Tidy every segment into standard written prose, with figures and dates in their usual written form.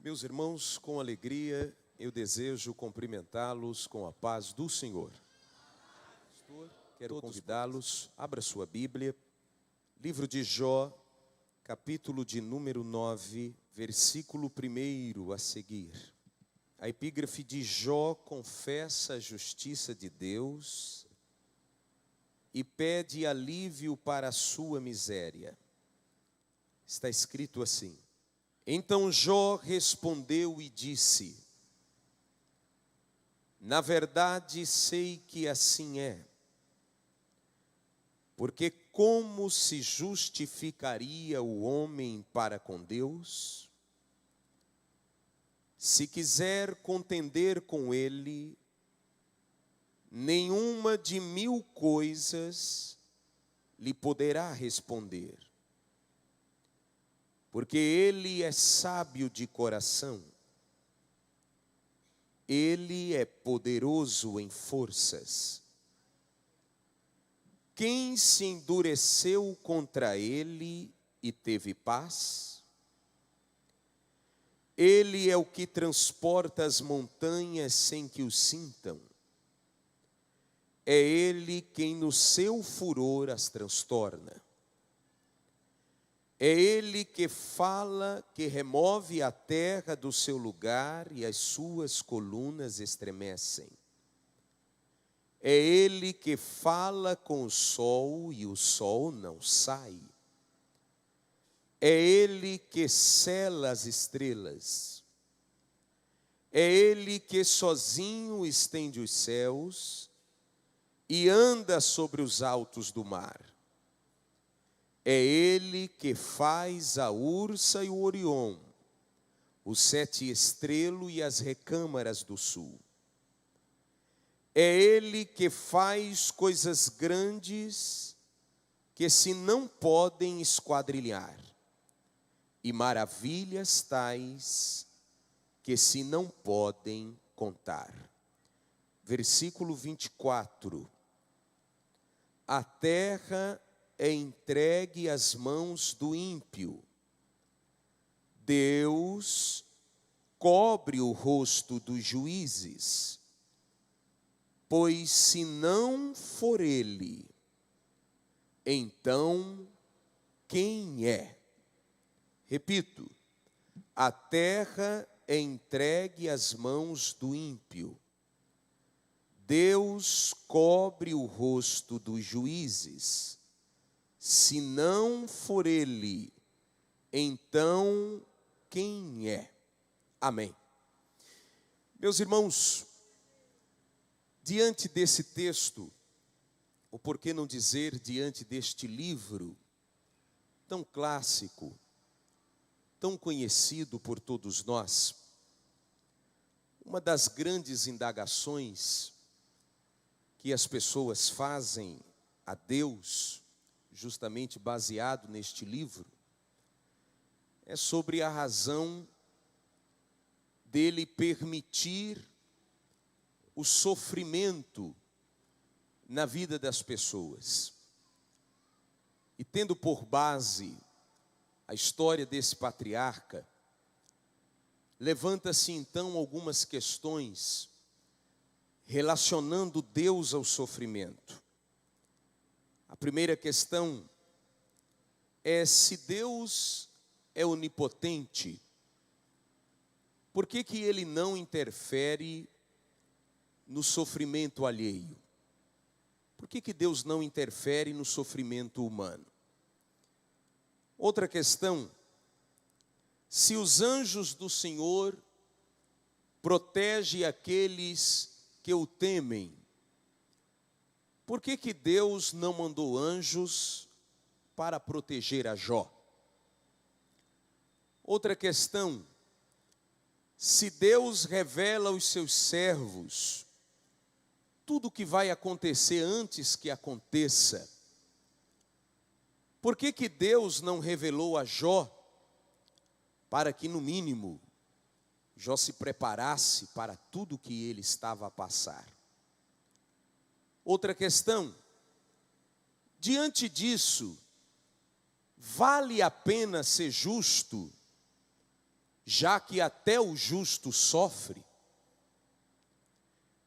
Meus irmãos, com alegria, eu desejo cumprimentá-los com a paz do Senhor. Quero convidá-los, abra sua Bíblia, livro de Jó, capítulo de número 9, versículo 1 a seguir. A epígrafe de Jó confessa a justiça de Deus e pede alívio para a sua miséria. Está escrito assim: Então Jó respondeu e disse: Na verdade sei que assim é, porque como se justificaria o homem para com Deus? Se quiser contender com ele, nenhuma de 1000 coisas lhe poderá responder. Porque ele é sábio de coração, ele é poderoso em forças. Quem se endureceu contra ele e teve paz? Ele é o que transporta as montanhas sem que o sintam. É ele quem no seu furor as transtorna. É ele que fala, que remove a terra do seu lugar e as suas colunas estremecem. É ele que fala com o sol e o sol não sai. É ele que sela as estrelas. É ele que sozinho estende os céus e anda sobre os altos do mar. É ele que faz a Ursa e o Orion, o sete estrelo e as recâmaras do sul. É ele que faz coisas grandes que se não podem esquadrilhar, e maravilhas tais que se não podem contar. Versículo 24. A terra é entregue às mãos do ímpio. Deus cobre o rosto dos juízes, pois se não for ele, então quem é? Repito, a terra é entregue às mãos do ímpio. Deus cobre o rosto dos juízes. Se não for ele, então quem é? Amém. Meus irmãos, diante desse texto, ou por que não dizer diante deste livro, tão clássico, tão conhecido por todos nós, uma das grandes indagações que as pessoas fazem a Deus, justamente baseado neste livro, é sobre a razão dele permitir o sofrimento na vida das pessoas. E tendo por base a história desse patriarca, levanta-se então algumas questões relacionando Deus ao sofrimento. A primeira questão é: se Deus é onipotente, por que ele não interfere no sofrimento alheio? Por que Deus não interfere no sofrimento humano? Outra questão: se os anjos do Senhor protegem aqueles que o temem, por que Deus não mandou anjos para proteger a Jó? Outra questão: se Deus revela aos seus servos tudo o que vai acontecer antes que aconteça, por que Deus não revelou a Jó para que, no mínimo, Jó se preparasse para tudo que ele estava a passar? Outra questão: diante disso, vale a pena ser justo já que até o justo sofre?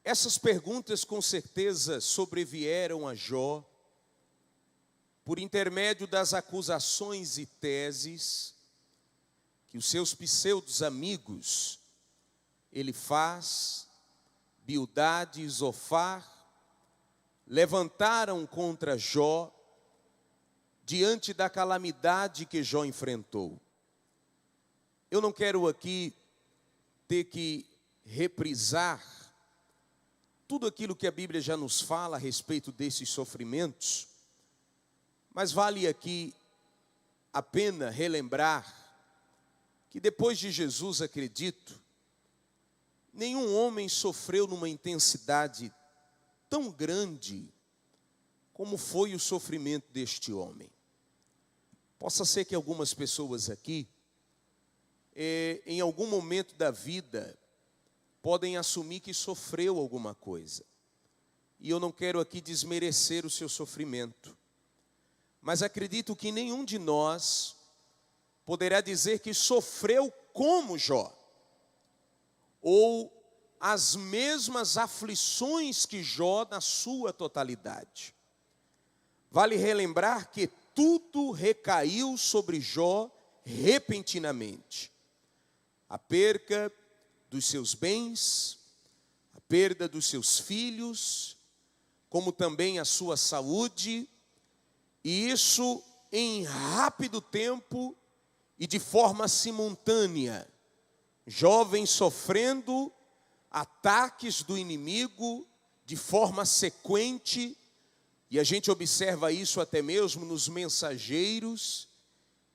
Essas perguntas com certeza sobrevieram a Jó por intermédio das acusações e teses que os seus pseudos amigos Elifaz, Bildade e Zofar levantaram contra Jó diante da calamidade que Jó enfrentou. Eu não quero aqui ter que reprisar tudo aquilo que a Bíblia já nos fala a respeito desses sofrimentos, mas vale aqui a pena relembrar que depois de Jesus, acredito, nenhum homem sofreu numa intensidade tão grande como foi o sofrimento deste homem. Possa ser que algumas pessoas aqui, em algum momento da vida, podem assumir que sofreu alguma coisa. E eu não quero aqui desmerecer o seu sofrimento. Mas acredito que nenhum de nós poderá dizer que sofreu como Jó, ou as mesmas aflições que Jó na sua totalidade. Vale relembrar que tudo recaiu sobre Jó repentinamente. A perca dos seus bens, a perda dos seus filhos, como também a sua saúde, e isso em rápido tempo e de forma simultânea. Jó vem sofrendo ataques do inimigo de forma sequente, e a gente observa isso até mesmo nos mensageiros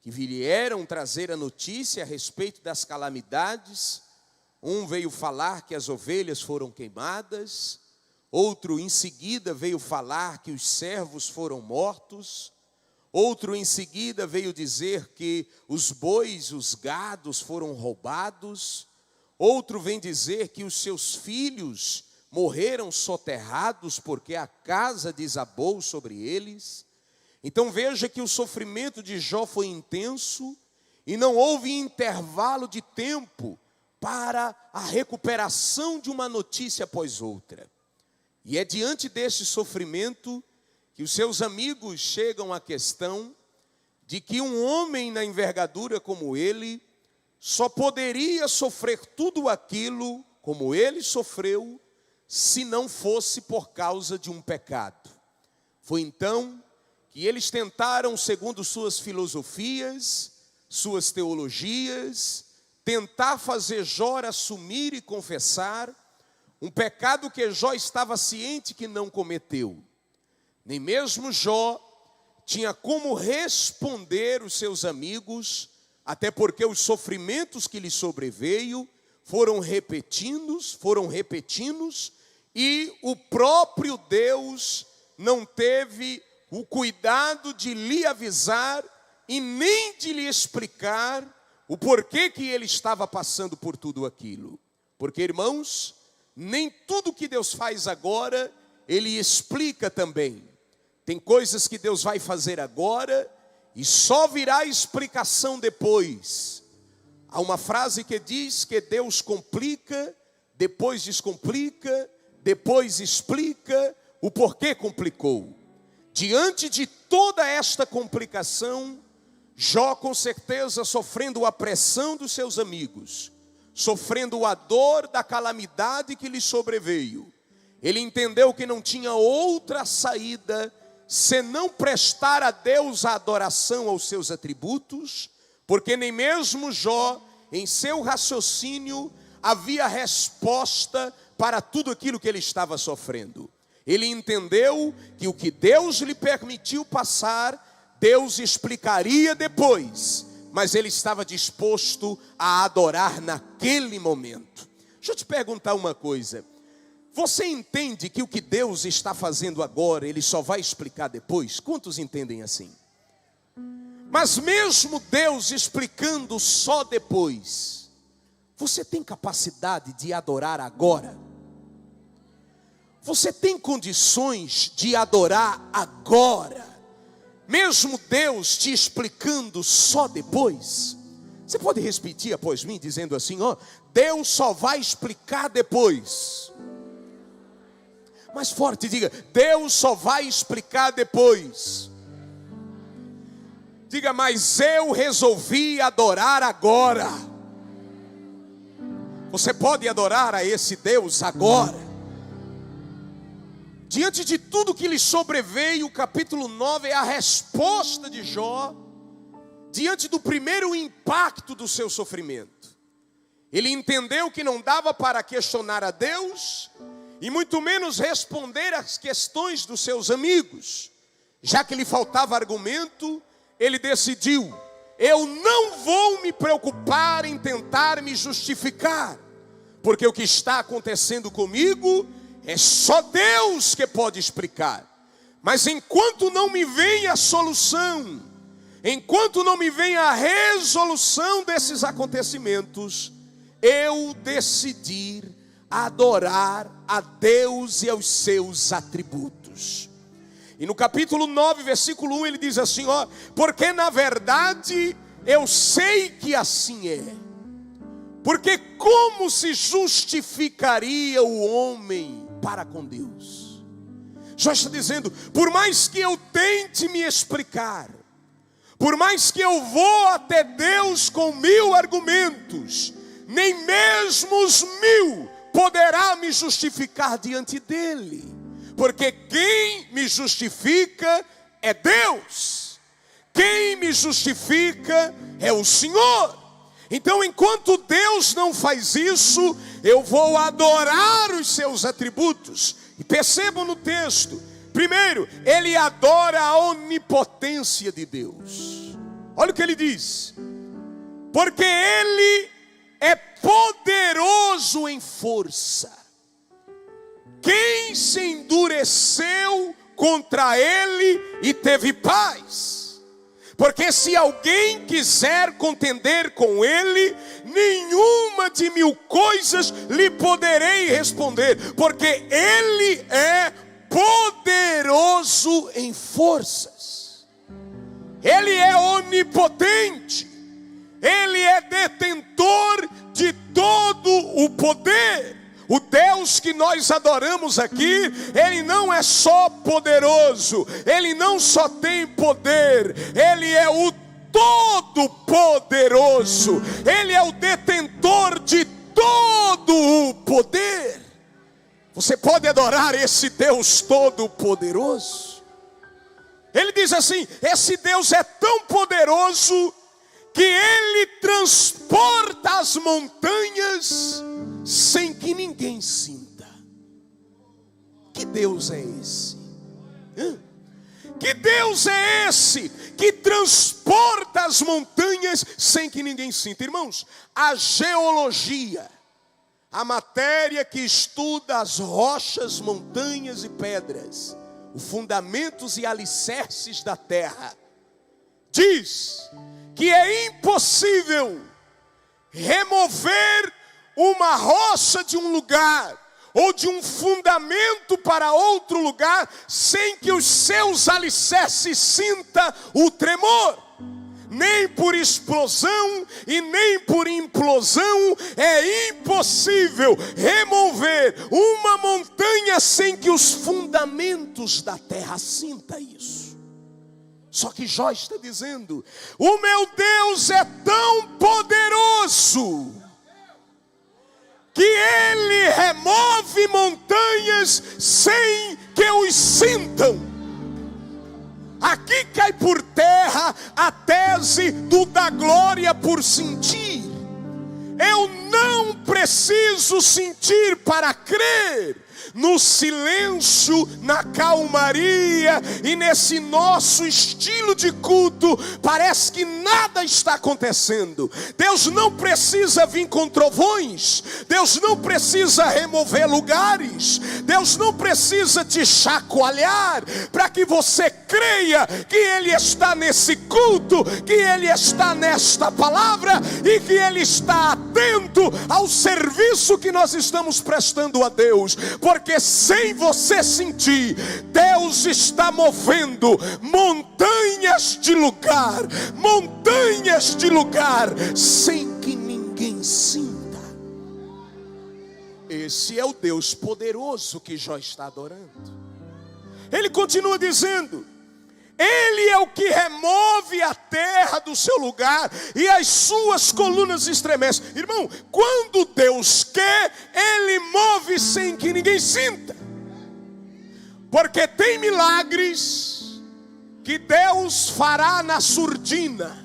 que vieram trazer a notícia a respeito das calamidades. Um veio falar que as ovelhas foram queimadas, outro em seguida veio falar que os servos foram mortos, outro em seguida veio dizer que os bois, os gados foram roubados, outro vem dizer que os seus filhos morreram soterrados porque a casa desabou sobre eles. Então veja que o sofrimento de Jó foi intenso e não houve intervalo de tempo para a recuperação de uma notícia após outra. E é diante desse sofrimento que os seus amigos chegam à questão de que um homem na envergadura como ele só poderia sofrer tudo aquilo como ele sofreu se não fosse por causa de um pecado. Foi então que eles tentaram, segundo suas filosofias, suas teologias, tentar fazer Jó assumir e confessar um pecado que Jó estava ciente que não cometeu. Nem mesmo Jó tinha como responder os seus amigos, até porque os sofrimentos que lhe sobreveio foram repetidos, e o próprio Deus não teve o cuidado de lhe avisar e nem de lhe explicar o porquê que ele estava passando por tudo aquilo. Porque, irmãos, nem tudo que Deus faz agora, Ele explica também. Tem coisas que Deus vai fazer agora e só virá explicação depois. Há uma frase que diz que Deus complica, depois descomplica, depois explica o porquê complicou. Diante de toda esta complicação, Jó com certeza sofrendo a pressão dos seus amigos, sofrendo a dor da calamidade que lhe sobreveio, ele entendeu que não tinha outra saída senão prestar a Deus a adoração aos seus atributos, porque nem mesmo Jó, em seu raciocínio, havia resposta para tudo aquilo que ele estava sofrendo. Ele entendeu que o que Deus lhe permitiu passar, Deus explicaria depois, mas ele estava disposto a adorar naquele momento. Deixa eu te perguntar uma coisa. Você entende que o que Deus está fazendo agora, Ele só vai explicar depois? Quantos entendem assim? Mas mesmo Deus explicando só depois, você tem capacidade de adorar agora? Você tem condições de adorar agora? Mesmo Deus te explicando só depois? Você pode repetir após mim, dizendo assim, ó, Deus só vai explicar depois. Mais forte, diga, Deus só vai explicar depois. Diga, mas eu resolvi adorar agora. Você pode adorar a esse Deus agora. Diante de tudo que lhe sobreveio, o capítulo 9 é a resposta de Jó, diante do primeiro impacto do seu sofrimento. Ele entendeu que não dava para questionar a Deus, e muito menos responder às questões dos seus amigos. Já que lhe faltava argumento, ele decidiu, eu não vou me preocupar em tentar me justificar, porque o que está acontecendo comigo é só Deus que pode explicar. Mas enquanto não me vem a solução, enquanto não me vem a resolução desses acontecimentos, eu decidi adorar a Deus e aos seus atributos. E no capítulo 9, versículo 1, ele diz assim, ó, porque na verdade eu sei que assim é. Porque como se justificaria o homem para com Deus? Jó está dizendo, por mais que eu tente me explicar, por mais que eu vou até Deus com 1000 argumentos, nem mesmo os 1000 poderá me justificar diante dele. Porque quem me justifica é Deus. Quem me justifica é o Senhor. Então, enquanto Deus não faz isso, eu vou adorar os seus atributos. E percebam no texto, primeiro, ele adora a onipotência de Deus. Olha o que ele diz. Porque ele é poderoso em força. Quem se endureceu contra ele e teve paz? Porque se alguém quiser contender com ele, nenhuma de 1000 coisas lhe poderei responder, porque ele é poderoso em forças. Ele é onipotente. Ele é detentor de todo o poder. O Deus que nós adoramos aqui, Ele não é só poderoso, Ele não só tem poder, Ele é o Todo-Poderoso, Ele é o detentor de todo o poder. Você pode adorar esse Deus Todo-Poderoso? Ele diz assim, esse Deus é tão poderoso que Ele transporta as montanhas sem que ninguém sinta. Que Deus é esse? Que Deus é esse que transporta as montanhas sem que ninguém sinta? Irmãos, a geologia, a matéria que estuda as rochas, montanhas e pedras, os fundamentos e alicerces da terra, diz que é impossível remover uma rocha de um lugar ou de um fundamento para outro lugar sem que os seus alicerces sinta o tremor. Nem por explosão e nem por implosão é impossível remover uma montanha sem que os fundamentos da terra sinta isso. Só que Jó está dizendo, o meu Deus é tão poderoso que Ele remove montanhas sem que os sintam. Aqui cai por terra a tese do da glória por sentir. Eu não preciso sentir para crer. No silêncio, na calmaria e nesse nosso estilo de culto, parece que nada está acontecendo. Deus não precisa vir com trovões, Deus não precisa remover lugares, Deus não precisa te chacoalhar para que você creia que Ele está nesse culto, que Ele está nesta palavra e que Ele está atento ao serviço que nós estamos prestando a Deus. Porque Porque sem você sentir, Deus está movendo montanhas de lugar, sem que ninguém sinta. Esse é o Deus poderoso que Jó está adorando. Ele continua dizendo: Ele é o que remove a terra do seu lugar e as suas colunas estremecem. Irmão, quando Deus quer, Ele move sem que ninguém sinta. Porque tem milagres que Deus fará na surdina.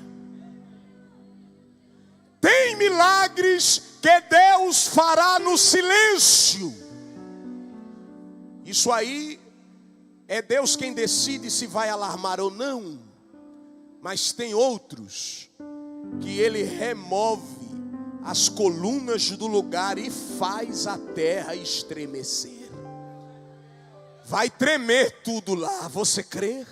Tem milagres que Deus fará no silêncio. Isso aí é Deus quem decide se vai alarmar ou não. Mas tem outros que Ele remove as colunas do lugar e faz a terra estremecer. Vai tremer tudo lá, você crê?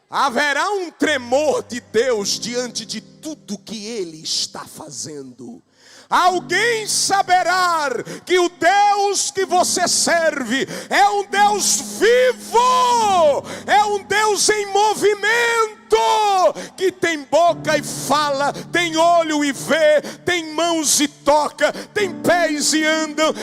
Haverá um tremor de Deus diante de tudo que Ele está fazendo. Alguém saberá que o Deus que você serve é um Deus vivo, é um Deus em movimento, que tem boca e fala, tem olho e vê, tem mãos e toca, tem pés e andam.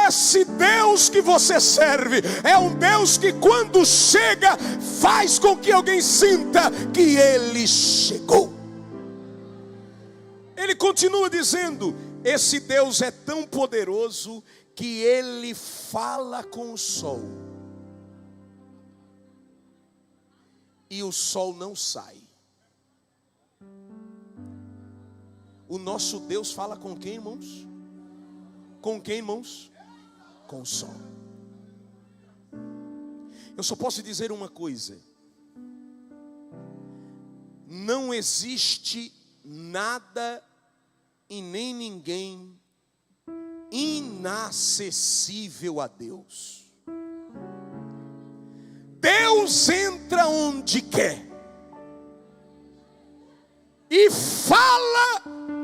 Esse Deus que você serve é um Deus que quando chega, faz com que alguém sinta que Ele chegou. Ele continua dizendo: esse Deus é tão poderoso que Ele fala com o sol e o sol não sai. O nosso Deus fala com quem, irmãos? Com quem, irmãos? Com o sol. Eu só posso dizer uma coisa: não existe nada e nem ninguém inacessível a Deus. Deus entra onde quer e fala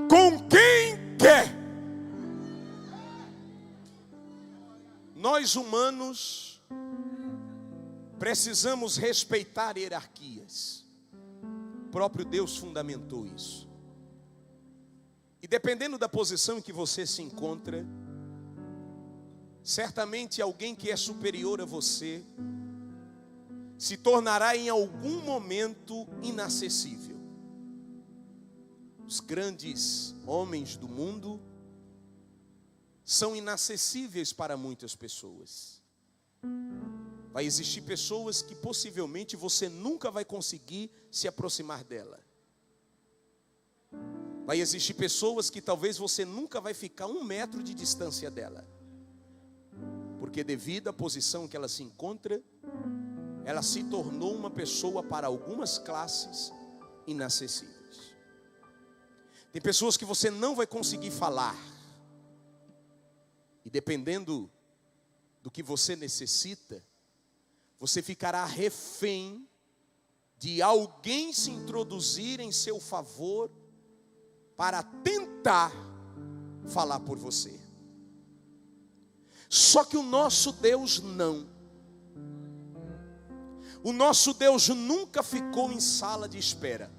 com quem quer. Nós humanos precisamos respeitar hierarquias. O próprio Deus fundamentou isso. E dependendo da posição em que você se encontra, certamente alguém que é superior a você se tornará em algum momento inacessível. Os grandes homens do mundo são inacessíveis para muitas pessoas. Vai existir pessoas que possivelmente você nunca vai conseguir se aproximar dela. Vai existir pessoas que talvez você nunca vai ficar 1 metro de distância dela. Porque devido à posição que ela se encontra, ela se tornou uma pessoa para algumas classes inacessíveis. Tem pessoas que você não vai conseguir falar. E dependendo do que você necessita, você ficará refém de alguém se introduzir em seu favor para tentar falar por você. Só que o nosso Deus não. O nosso Deus nunca ficou em sala de espera.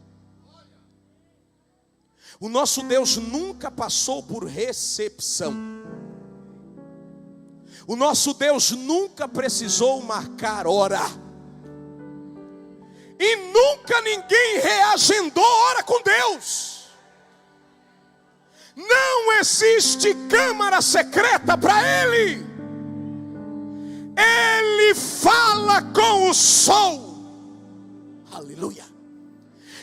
O nosso Deus nunca passou por recepção. O nosso Deus nunca precisou marcar hora. E nunca ninguém reagendou hora com Deus. Não existe câmara secreta para Ele. Ele fala com o sol. Aleluia.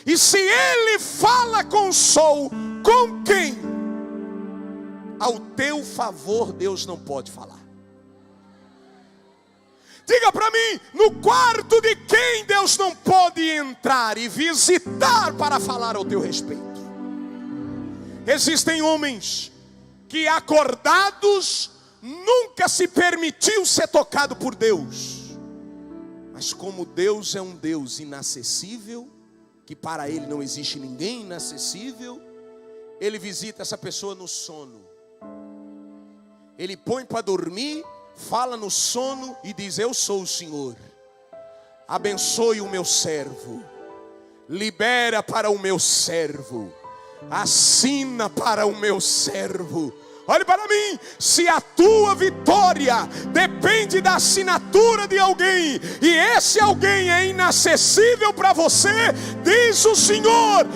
E se Ele fala com o sol, com quem? Ao teu favor Deus não pode falar. Diga para mim, no quarto de quem Deus não pode entrar e visitar para falar ao teu respeito? Existem homens que acordados nunca se permitiu ser tocado por Deus. Mas como Deus é um Deus inacessível, que para Ele não existe ninguém inacessível, Ele visita essa pessoa no sono. Ele põe para dormir fala no sono e diz: eu sou o Senhor. Abençoe o meu servo, libera para o meu servo, assina para o meu servo. Olhe para mim, se a tua vitória depende da assinatura de alguém, e esse alguém é inacessível para você, diz o Senhor: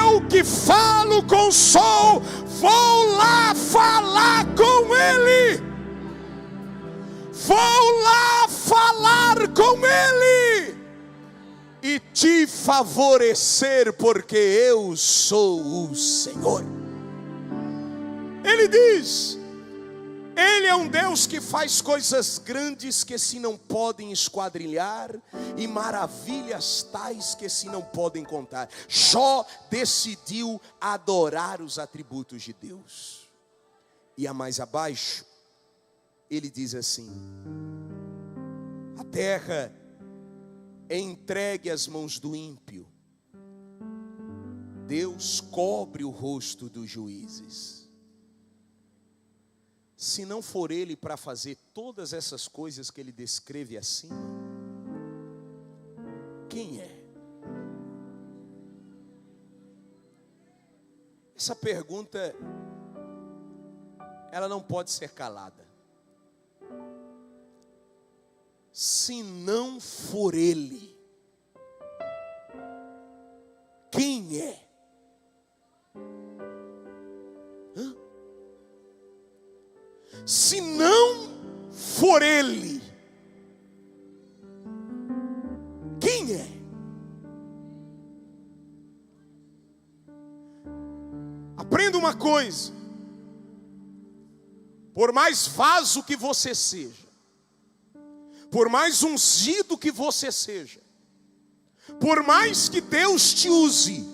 eu que falo com o sol, vou lá falar com ele. Vou lá falar com ele e te favorecer, porque eu sou o Senhor. Ele diz, ele é um Deus que faz coisas grandes que se não podem esquadrilhar, e maravilhas tais que se não podem contar. Jó decidiu adorar os atributos de Deus. E a mais abaixo, ele diz assim: a terra é entregue às mãos do ímpio, Deus cobre o rosto dos juízes. Se não for ele para fazer todas essas coisas que ele descreve acima, quem é? Essa pergunta, ela não pode ser calada. Se não for ele, quem é? Se não for ele, quem é? Aprenda uma coisa: por mais vaso que você seja, por mais ungido que você seja, por mais que Deus te use,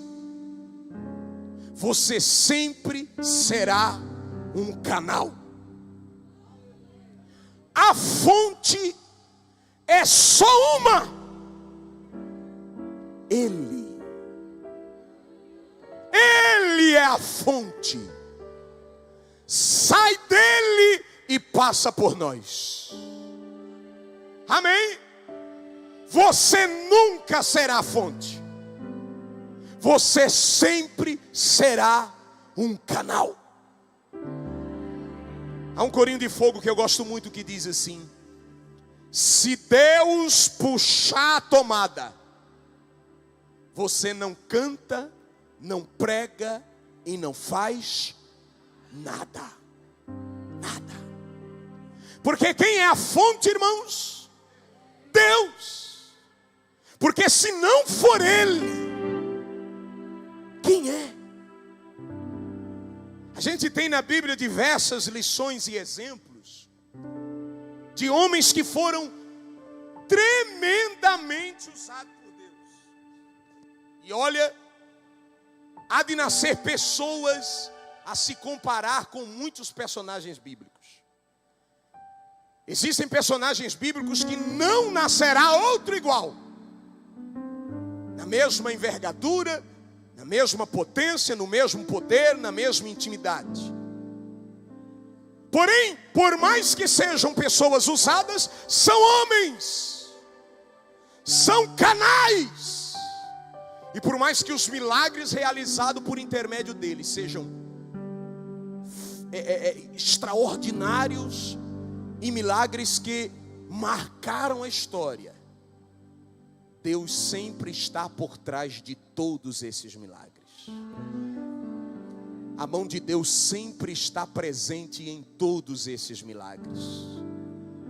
você sempre será um canal. A fonte é só uma: Ele. Ele é a fonte. Sai dele e passa por nós. Amém? Você nunca será a fonte. Você sempre será um canal. Há um corinho de fogo que eu gosto muito que diz assim: se Deus puxar a tomada, você não canta, não prega e não faz nada. Nada. Porque quem é a fonte, irmãos? Deus. Porque se não for ele, quem é? A gente tem na Bíblia diversas lições e exemplos de homens que foram tremendamente usados por Deus. E olha, há de nascer pessoas a se comparar com muitos personagens bíblicos. Existem personagens bíblicos que não nascerá outro igual, na mesma envergadura, na mesma potência, no mesmo poder, na mesma intimidade. Porém, por mais que sejam pessoas usadas, são homens, são canais. E por mais que os milagres realizados por intermédio deles sejam extraordinários e milagres que marcaram a história, Deus sempre está por trás de todos esses milagres. A mão de Deus sempre está presente em todos esses milagres.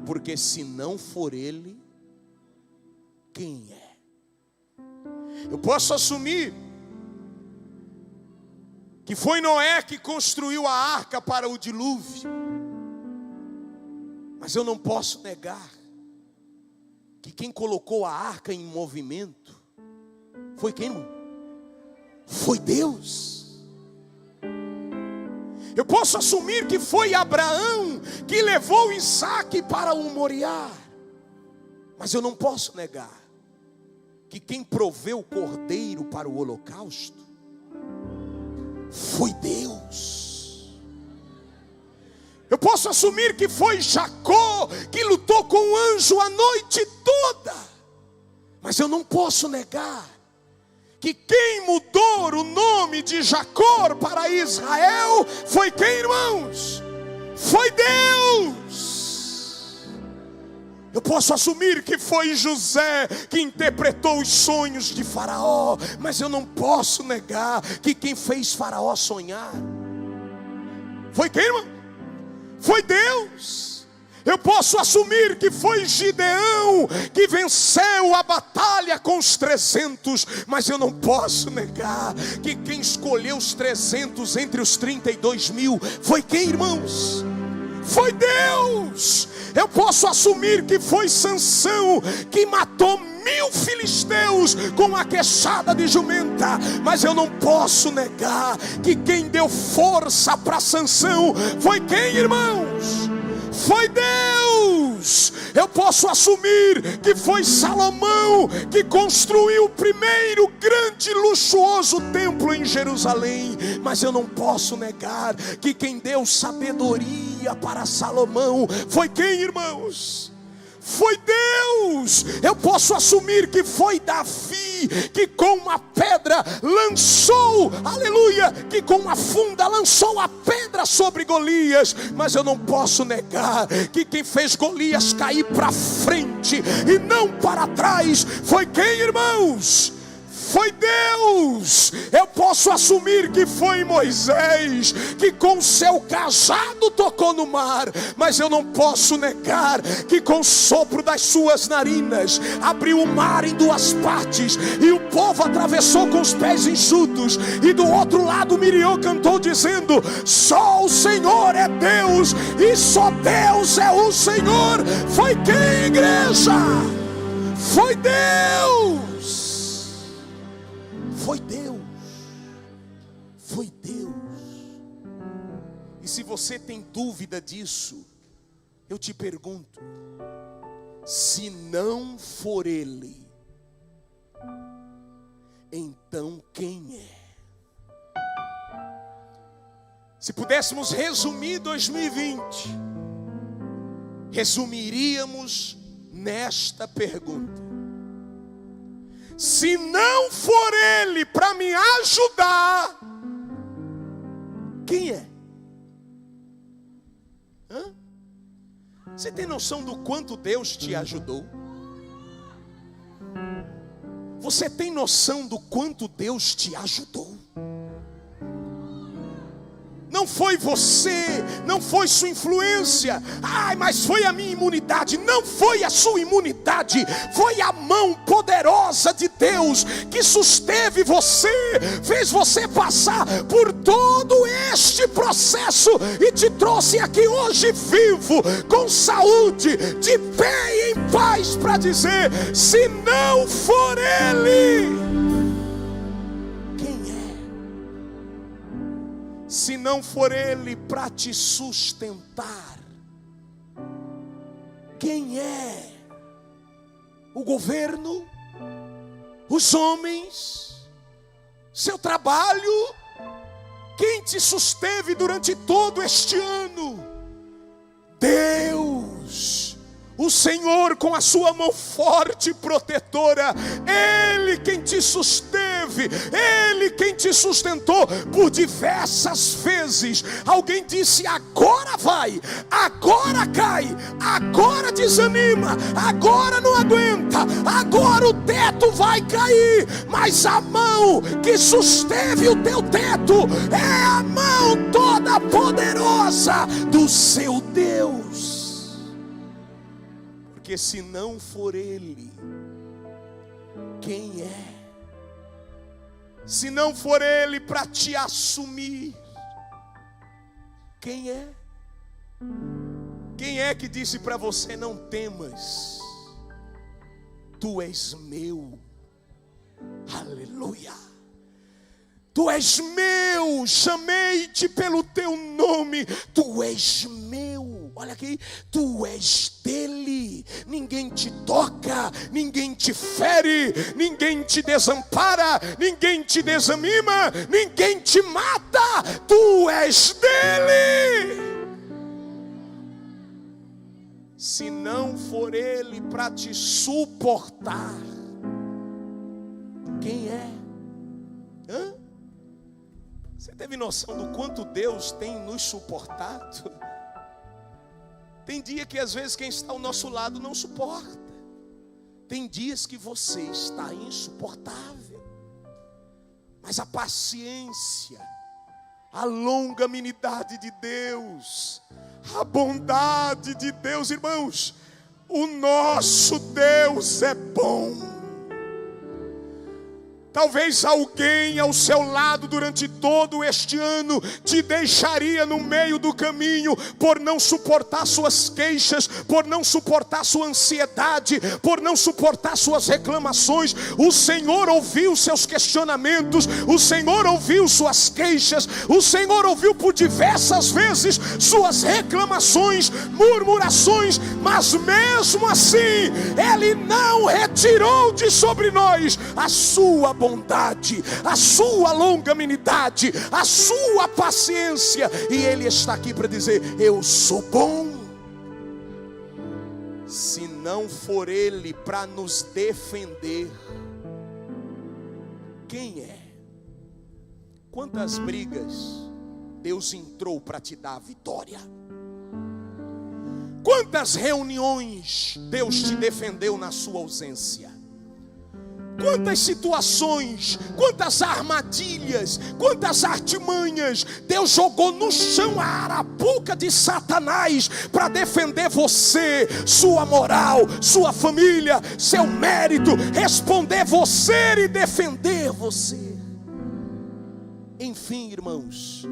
Porque se não for ele, quem é? Eu posso assumir que foi Noé que construiu a arca para o dilúvio, mas eu não posso negar que quem colocou a arca em movimento foi quem, irmão? Foi Deus. Eu posso assumir que foi Abraão que levou Isaque para o Moriá, mas eu não posso negar que quem proveu o cordeiro para o holocausto foi Deus. Eu posso assumir que foi Jacó que lutou com o anjo a noite toda. Mas eu não posso negar que quem mudou o nome de Jacó para Israel foi quem, irmãos? Foi Deus. Eu posso assumir que foi José que interpretou os sonhos de Faraó, mas eu não posso negar que quem fez Faraó sonhar foi quem, irmão? Foi Deus. Eu posso assumir que foi Gideão que venceu a batalha com os 300, mas eu não posso negar que quem escolheu os 300 entre os 32.000 foi quem, irmãos? Foi Deus. Eu posso assumir que foi Sansão que matou 1000 filisteus com a queixada de jumenta, mas eu não posso negar que quem deu força para Sansão foi quem, irmãos? Foi Deus. Eu posso assumir que foi Salomão que construiu o primeiro grande e luxuoso templo em Jerusalém, mas eu não posso negar que quem deu sabedoria para Salomão foi quem, irmãos? Foi Deus. Eu posso assumir que foi Davi que com uma pedra lançou, aleluia, que com uma funda lançou a pedra sobre Golias, mas eu não posso negar que quem fez Golias cair para frente e não para trás foi quem, irmãos? Foi Deus. Eu posso assumir que foi Moisés que com seu cajado tocou no mar, mas eu não posso negar que com o sopro das suas narinas abriu o mar em 2 partes e o povo atravessou com os pés enxutos, e do outro lado Miriam cantou dizendo: só o Senhor é Deus e só Deus é o Senhor. Foi quem, igreja? Foi Deus. Foi Deus. Foi Deus. E se você tem dúvida disso, eu te pergunto: se não for Ele, então quem é? Se pudéssemos resumir 2020, resumiríamos nesta pergunta: se não for Ele para me ajudar, quem é? Você tem noção do quanto Deus te ajudou? Você tem noção do quanto Deus te ajudou? Não foi você, não foi sua influência, mas foi a minha imunidade. Não foi a sua imunidade, foi a mão poderosa de Deus que susteve você, fez você passar por todo este processo e te trouxe aqui hoje vivo, com saúde, de pé e em paz, para dizer: se não for Ele, se não for Ele para te sustentar, quem é? O governo? Os homens? Seu trabalho? Quem te susteve durante todo este ano? Deus. O Senhor com a sua mão forte e protetora. Ele quem te susteve, Ele quem te sustentou por diversas vezes. Alguém disse: agora vai, agora cai, agora desanima, agora não aguenta, agora o teto vai cair. Mas a mão que susteve o teu teto é a mão toda poderosa do seu Deus. Porque se não for Ele, quem é? Se não for Ele para te assumir, quem é? Quem é que disse para você: não temas, tu és meu? Aleluia. Tu és meu, chamei-te pelo teu nome, tu és meu. Olha aqui, tu és dele. Ninguém te toca, ninguém te fere, ninguém te desampara, ninguém te desanima, ninguém te mata. Tu és dele. se não for Ele para te suportar, quem é? Você teve noção do quanto Deus tem nos suportado? Tem dia que às vezes quem está ao nosso lado não suporta. Tem dias que você está insuportável. Mas a paciência, a longanimidade de Deus, a bondade de Deus, irmãos, o nosso Deus é bom. Talvez alguém ao seu lado durante todo este ano te deixaria no meio do caminho por não suportar suas queixas, por não suportar sua ansiedade, por não suportar suas reclamações. O Senhor ouviu seus questionamentos, o Senhor ouviu suas queixas, o Senhor ouviu por diversas vezes suas reclamações, murmurações, mas mesmo assim Ele não retirou de sobre nós a sua bondade, a sua longanimidade, a sua paciência. E Ele está aqui para dizer: eu sou bom. Se não for Ele para nos defender, quem é? Quantas brigas Deus entrou para te dar a vitória? Quantas reuniões Deus te defendeu na sua ausência? Quantas situações, quantas armadilhas, quantas artimanhas Deus jogou no chão, a arapuca de Satanás, para defender você, sua moral, sua família, seu mérito, responder você e defender você. Enfim, irmãos,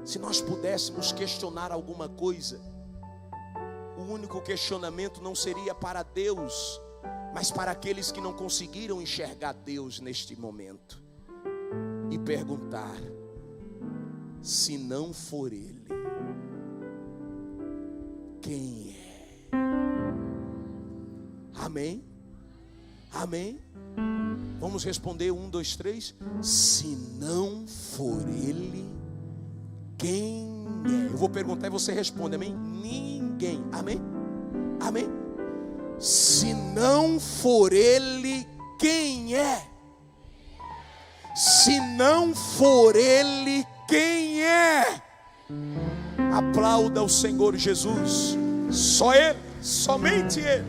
se nós pudéssemos questionar alguma coisa, o único questionamento não seria para Deus, mas para aqueles que não conseguiram enxergar Deus neste momento, e perguntar: se não for Ele, quem é? Amém? Amém? Vamos responder 1, 2, 3. Se não for Ele, quem é? Eu vou perguntar e você responde, amém? Ninguém, amém? Amém? Se não for Ele, quem é? Se não for Ele, quem é? Aplauda o Senhor Jesus. Só Ele, somente Ele.